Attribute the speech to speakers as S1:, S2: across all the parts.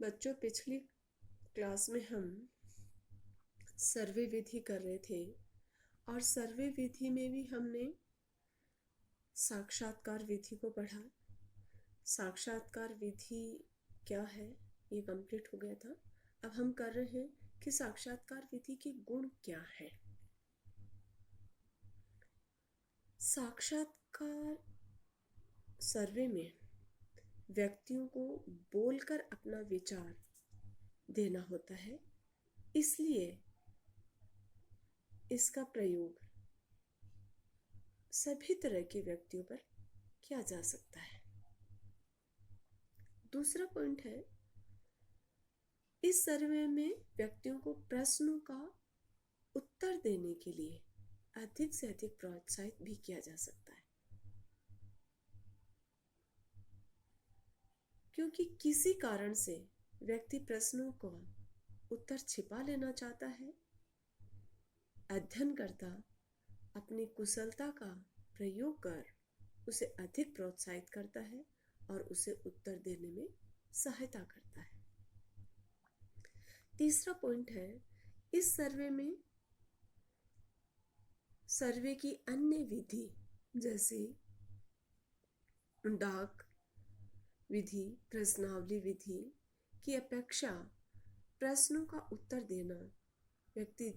S1: बच्चों, पिछली क्लास में हम सर्वे विधि कर रहे थे और सर्वे विधि में भी हमने साक्षात्कार विधि को पढ़ा। साक्षात्कार विधि क्या है ये कंप्लीट हो गया था। अब हम कर रहे हैं कि साक्षात्कार विधि के गुण क्या है। साक्षात्कार सर्वे में व्यक्तियों को बोलकर अपना विचार देना होता है, इसलिए इसका प्रयोग सभी तरह के व्यक्तियों पर किया जा सकता है। दूसरा पॉइंट है, इस सर्वे में व्यक्तियों को प्रश्नों का उत्तर देने के लिए अधिक से अधिक प्रोत्साहित भी किया जा सकता है, क्योंकि किसी कारण से व्यक्ति प्रश्नों का उत्तर छिपा लेना चाहता है। अध्ययनकर्ता अपनी कुशलता का प्रयोग कर उसे अधिक प्रोत्साहित करता है और उसे उत्तर देने में सहायता करता है। तीसरा पॉइंट है, इस सर्वे में सर्वे की अन्य विधि जैसे डाक विधि, प्रश्नावली विधि की अपेक्षा प्रश्नों का उत्तर देना व्यक्ति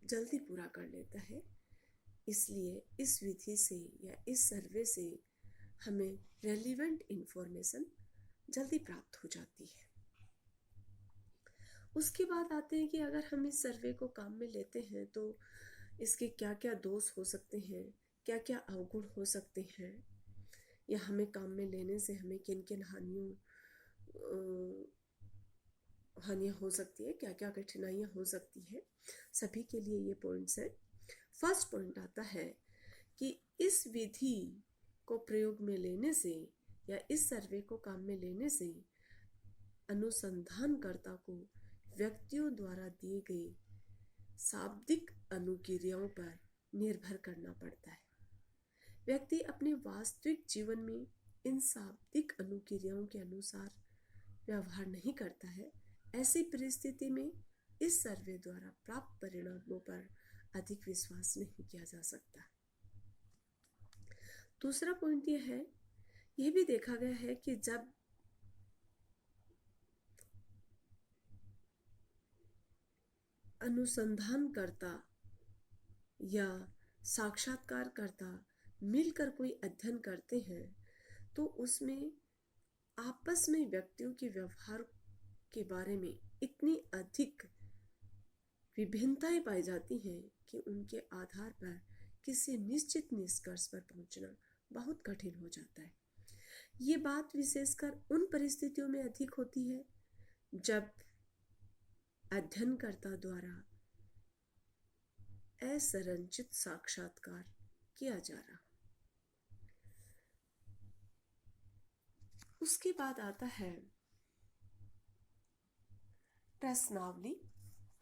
S1: जल्दी पूरा कर लेता है। इसलिए इस विधि से या इस सर्वे से हमें रेलिवेंट इंफॉर्मेशन जल्दी प्राप्त हो जाती है। उसके बाद आते हैं कि अगर हम इस सर्वे को काम में लेते हैं तो इसके क्या क्या दोष हो सकते हैं, क्या क्या अवगुण हो सकते हैं, या हमें काम में लेने से हमें किन किन हानियाँ हो सकती है, क्या क्या कठिनाइयाँ हो सकती हैं, सभी के लिए ये पॉइंट्स हैं। फर्स्ट पॉइंट आता है कि इस विधि को प्रयोग में लेने से या इस सर्वे को काम में लेने से अनुसंधानकर्ता को व्यक्तियों द्वारा दिए गए शाब्दिक अनुक्रियाओं पर निर्भर करना पड़ता है। व्यक्ति अपने वास्तविक जीवन में इन शाब्दिक अनुक्रियाओं के अनुसार व्यवहार नहीं करता है। ऐसी परिस्थिति में इस सर्वे द्वारा प्राप्त परिणामों पर अधिक विश्वास नहीं किया जा सकता। दूसरा पॉइंट यह है, यह भी देखा गया है कि जब अनुसंधानकर्ता या साक्षात्कारकर्ता मिलकर कोई अध्ययन करते हैं तो उसमें आपस में व्यक्तियों के व्यवहार के बारे में इतनी अधिक विभिन्नताएं पाई जाती हैं कि उनके आधार पर किसी निश्चित निष्कर्ष पर पहुंचना बहुत कठिन हो जाता है। ये बात विशेषकर उन परिस्थितियों में अधिक होती है जब अध्ययनकर्ता द्वारा असंरचित साक्षात्कार किया जा रहा। उसके बाद आता है प्रश्नावली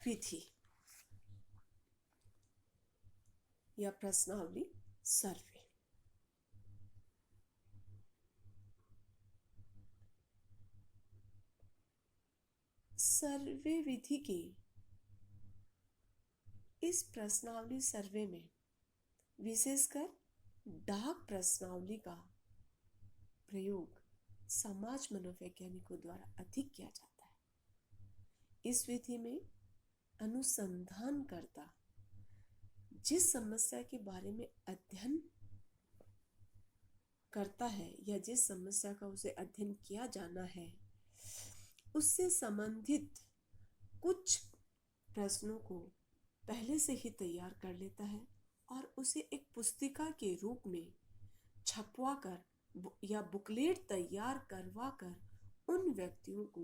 S1: विधि या प्रश्नावली सर्वे। सर्वे विधि की इस प्रश्नावली सर्वे में विशेषकर डाक प्रश्नावली का प्रयोग समाज मनोवैज्ञानिकों द्वारा अधिक किया जाता है। इस विधि में अनुसंधानकर्ता जिस समस्या के बारे में अध्ययन करता है या जिस समस्या का उसे अध्ययन किया जाना है उससे संबंधित कुछ प्रश्नों को पहले से ही तैयार कर लेता है और उसे एक पुस्तिका के रूप में छपवा कर या बुकलेट तैयार करवा कर उन व्यक्तियों को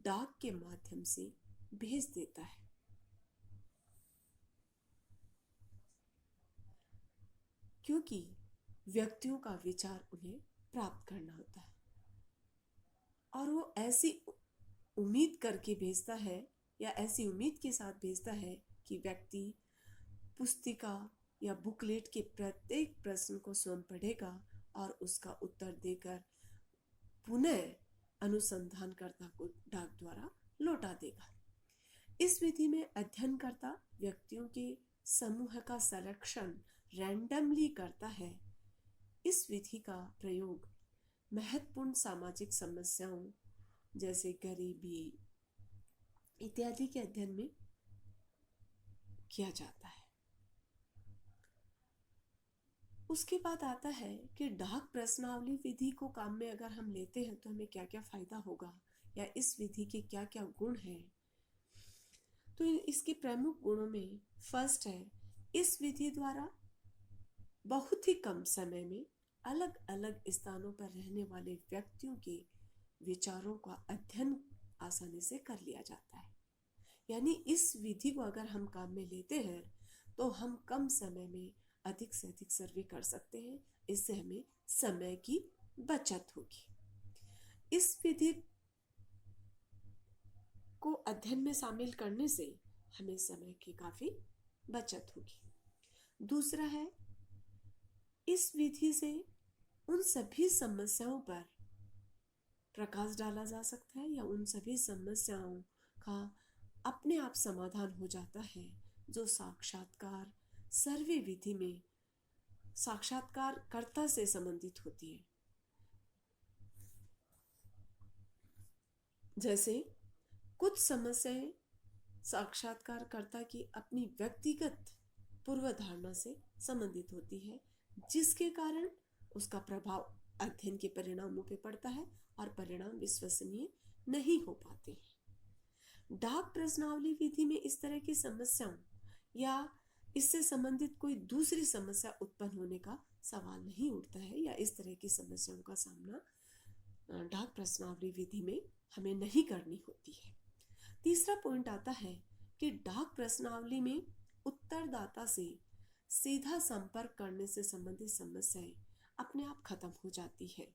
S1: डाक के माध्यम से भेज देता है। क्योंकि व्यक्तियों का विचार उन्हें प्राप्त करना होता है और वो ऐसी उम्मीद करके भेजता है या ऐसी उम्मीद के साथ भेजता है कि व्यक्ति पुस्तिका या बुकलेट के प्रत्येक प्रश्न को स्वयं पढ़ेगा और उसका उत्तर देकर पुनः अनुसंधानकर्ता को डाक द्वारा लौटा देगा। इस विधि में अध्ययनकर्ता व्यक्तियों के समूह का संरक्षण रैंडमली करता है। इस विधि का प्रयोग महत्वपूर्ण सामाजिक समस्याओं जैसे गरीबी इत्यादि के अध्ययन में किया जाता है। उसके बाद आता है कि डाक प्रश्नावली विधि को काम में अगर हम लेते हैं तो हमें क्या क्या फायदा होगा या इस विधि के क्या क्या गुण हैं। तो इसके प्रमुख गुणों में फर्स्ट है, इस विधि द्वारा बहुत ही कम समय में अलग अलग स्थानों पर रहने वाले व्यक्तियों के विचारों का अध्ययन आसानी से कर लिया जाता है। यानी इस विधि को अगर हम काम में लेते हैं तो हम कम समय में अधिक से अधिक सर्वे कर सकते हैं। इससे हमें समय की बचत होगी। इस विधि को अध्ययन में शामिल करने से हमें समय की काफी बचत होगी। दूसरा है, इस विधि से उन सभी समस्याओं पर प्रकाश डाला जा सकता है या उन सभी समस्याओं का अपने आप समाधान हो जाता है जो साक्षात्कार सर्वे विधि में साक्षात्कारकर्ता से संबंधित होती है। जैसे कुछ समस्याएं साक्षात्कारकर्ता की अपनी व्यक्तिगत पूर्वधारणा से संबंधित होती है, जिसके कारण उसका प्रभाव अध्ययन के परिणामों पर पड़ता है और परिणाम विश्वसनीय नहीं हो पाते हैं। डाक प्रश्नावली विधि में इस तरह की समस्याओं या इससे संबंधित कोई दूसरी समस्या उत्पन्न होने का सवाल नहीं उठता है या इस तरह की समस्याओं का सामना डाक प्रश्नावली विधि में हमें नहीं करनी होती है। तीसरा पॉइंट आता है कि डाक प्रश्नावली में उत्तरदाता से सीधा संपर्क करने से संबंधित समस्याएं अपने आप खत्म हो जाती है,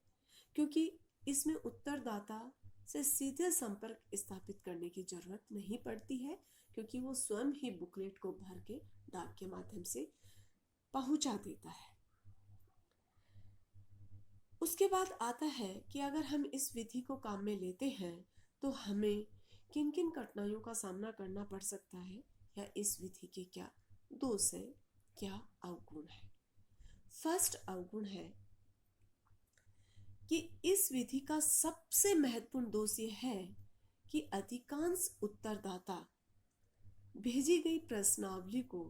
S1: क्योंकि इसमें उत्तरदाता से सीधे संपर्क स्थापित करने की जरूरत नहीं पड़ती है, क्योंकि वो स्वयं ही बुकलेट को भर के डाक के माध्यम से पहुंचा देता है। उसके बाद आता है कि अगर हम इस विधि को काम में लेते हैं तो हमें किन किन कठिनाइयों का सामना करना पड़ सकता है या इस विधि के क्या दोष है, क्या अवगुण है। फर्स्ट अवगुण है कि इस विधि का सबसे महत्वपूर्ण दोष यह है कि अधिकांश उत्तरदाता भेजी गई प्रश्नावली को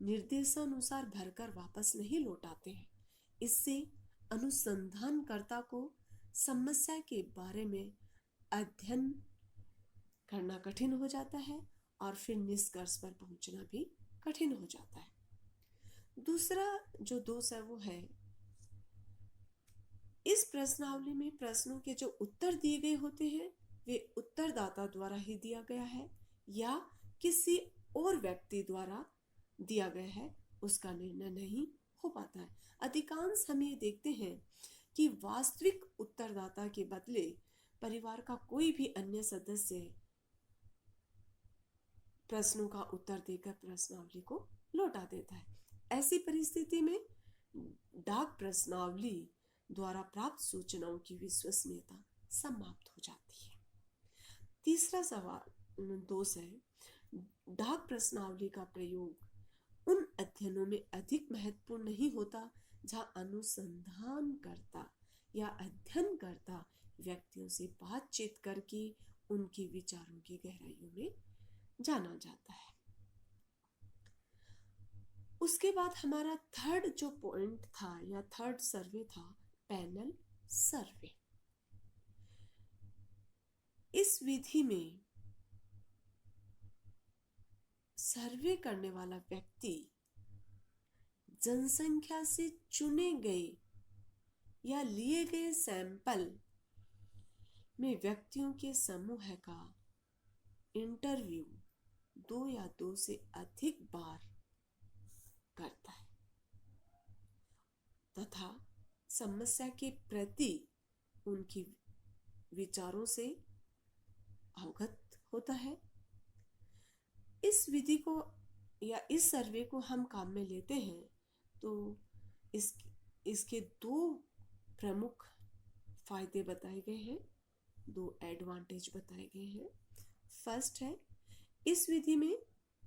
S1: निर्देशानुसार भरकर वापस नहीं लौटाते हैं। इससे अनुसंधानकर्ता को समस्या के बारे में अध्ययन करना कठिन हो जाता है और फिर निष्कर्ष पर पहुंचना भी कठिन हो जाता है। दूसरा जो दोष है वो है, इस प्रश्नावली में प्रश्नों के जो उत्तर दिए गए होते हैं वे उत्तरदाता द्वारा ही दिया गया है या किसी और व्यक्ति द्वारा दिया गया है, उसका निर्णय नहीं हो पाता है। अधिकांश हम ये देखते हैं कि वास्तविक उत्तरदाता के बदले परिवार का कोई भी अन्य सदस्य प्रश्नों का उत्तर देकर प्रश्नावली को लौटा देता है। ऐसी परिस्थिति में डाक प्रश्नावली द्वारा प्राप्त सूचनाओं की विश्वसनीयता समाप्त हो जाती है। तीसरा सवाल दोष है, डाक प्रश्नावली का प्रयोग उन अध्ययनों में अधिक महत्वपूर्ण नहीं होता जहां अनुसंधानकर्ता या अध्ययनकर्ता व्यक्तियों से बातचीत करके उनके विचारों की गहराइयों में जाना जाता है। उसके बाद हमारा थर्ड जो पॉइंट था या थर्ड सर्वे था, पैनल सर्वे। इस विधि में सर्वे करने वाला व्यक्ति जनसंख्या से चुने गए या लिए गए सैंपल में व्यक्तियों के समूह का इंटरव्यू 2 या 2 से अधिक बार करता है तथा समस्या के प्रति उनकी विचारों से अवगत होता है। इस विधि को या इस सर्वे को हम काम में लेते हैं तो इसके 2 प्रमुख फायदे बताए गए हैं। दो एडवांटेज बताए गए हैं। फर्स्ट है, इस विधि में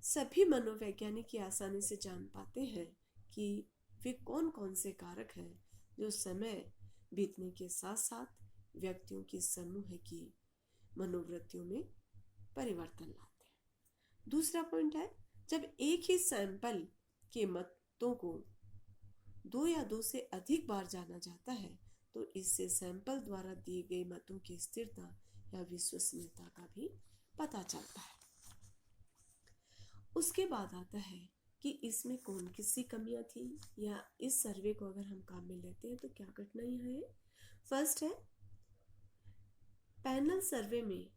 S1: सभी मनोवैज्ञानिक ये आसानी से जान पाते हैं कि वे कौन कौन से कारक हैं जो समय बीतने के साथ साथ व्यक्तियों की समूह की मनोवृत्तियों में परिवर्तन लाते हैं। दूसरा पॉइंट है, जब एक ही सैंपल के मतों को दो या दो से अधिक बार जाना जाता है तो इससे सैंपल द्वारा दिए गए मतों की स्थिरता या विश्वसनीयता का भी पता चलता है। उसके बाद आता है कि इसमें कौन किसकी कमियां थी, या इस सर्वे को अगर हम काम में लेते हैं तो क्या कठिनाइयां हैं। फर्स्ट है, पैनल सर्वे में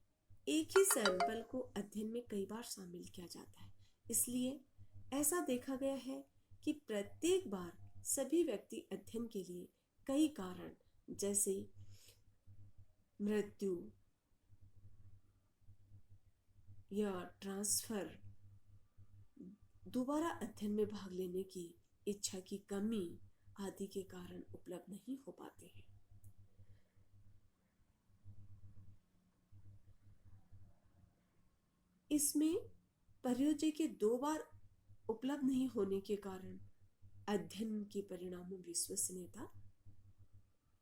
S1: एक ही सैंपल को अध्ययन में कई बार शामिल किया जाता है, इसलिए ऐसा देखा गया है कि प्रत्येक बार सभी व्यक्ति अध्ययन के लिए कई कारण जैसे मृत्यु या ट्रांसफर, दोबारा अध्ययन में भाग लेने की इच्छा की कमी आदि के कारण उपलब्ध नहीं हो पाते हैं। इसमें परियोजना के दो बार उपलब्ध नहीं होने के कारण अध्ययन के परिणामों विश्वसनीयता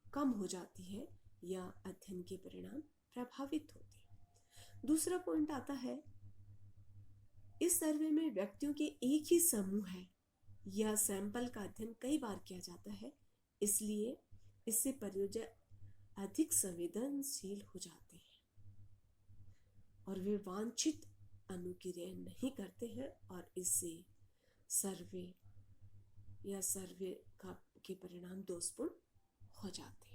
S1: कम हो जाती है या अध्ययन के परिणाम प्रभावित होते हैं। दूसरा पॉइंट आता है, इस सर्वे में व्यक्तियों के एक ही समूह है या सैंपल का अध्ययन कई बार किया जाता है, इसलिए इससे परियोजना अधिक संवेदनशील हो जाते हैं और वे वांछित अनुक्रिया नहीं करते हैं और इससे सर्वे के परिणाम दोषपूर्ण हो जाते हैं।